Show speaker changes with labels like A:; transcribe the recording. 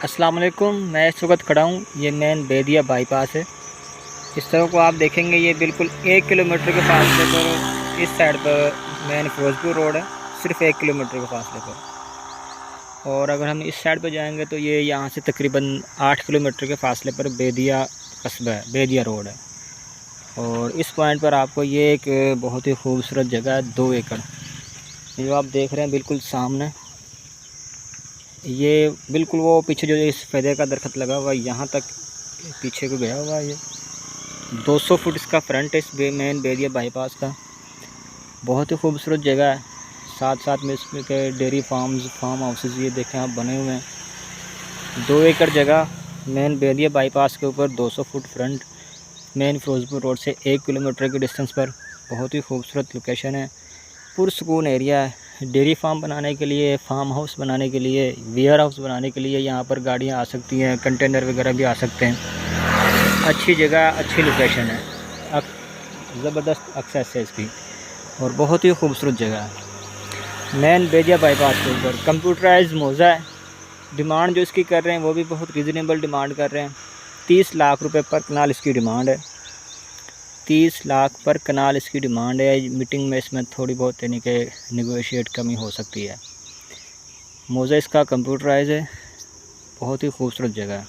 A: अस्सलाम वालेकुम। मैं इस वक्त खड़ा हूँ, ये मेन बेदिया बाईपास है। इस तरह को आप देखेंगे ये बिल्कुल 1 किलोमीटर के फासले पर इस साइड पर मेन फिरोजपुर रोड है, सिर्फ 1 किलोमीटर के फासले पर। और अगर हम इस साइड पर जाएंगे तो ये यहाँ से तकरीबन 8 किलोमीटर के फासले पर बेदिया कस्बा है, बेदिया रोड है। और इस पॉइंट पर आपको ये एक बहुत ही खूबसूरत जगह है, 2 एकड़ जो आप देख रहे हैं बिल्कुल सामने। ये बिल्कुल वो पीछे जो इस सफ़ेदे का दरख्त लगा हुआ है यहाँ तक पीछे को गया हुआ है। ये 200 फुट इसका फ्रंट है इस मेन बेदिया बाईपास का। बहुत ही खूबसूरत जगह है। साथ साथ में इसमें के डेयरी फार्म हाउसेस ये देखें आप बने हुए हैं। 2 एकड़ जगह मेन बेदिया बाईपास के ऊपर, 200 foot front, main Firozpur road से 1 किलोमीटर के डिस्टेंस पर। बहुत ही खूबसूरत लोकेशन है, पुरसकून एरिया है। डेयरी फार्म बनाने के लिए, फार्म हाउस बनाने के लिए, वेयर हाउस बनाने के लिए यहाँ पर गाड़ियाँ आ सकती हैं, कंटेनर वगैरह भी आ सकते हैं। अच्छी जगह, अच्छी लोकेशन है, ज़बरदस्त एक्सेस है इसकी और बहुत ही खूबसूरत जगह है। मेन बेदिया बाईपास के ऊपर कंप्यूटराइज मौज़ा है। डिमांड जो इसकी कर रहे हैं वो भी बहुत रीज़नेबल डिमांड कर रहे हैं। 30 लाख रुपए पर कनाल इसकी डिमांड है। 30 लाख पर कनाल इसकी डिमांड है। मीटिंग में इसमें थोड़ी बहुत यानी कि नेगोशिएट कमी हो सकती है। मौज़ा इसका कंप्यूटराइज है, बहुत ही खूबसूरत जगह है।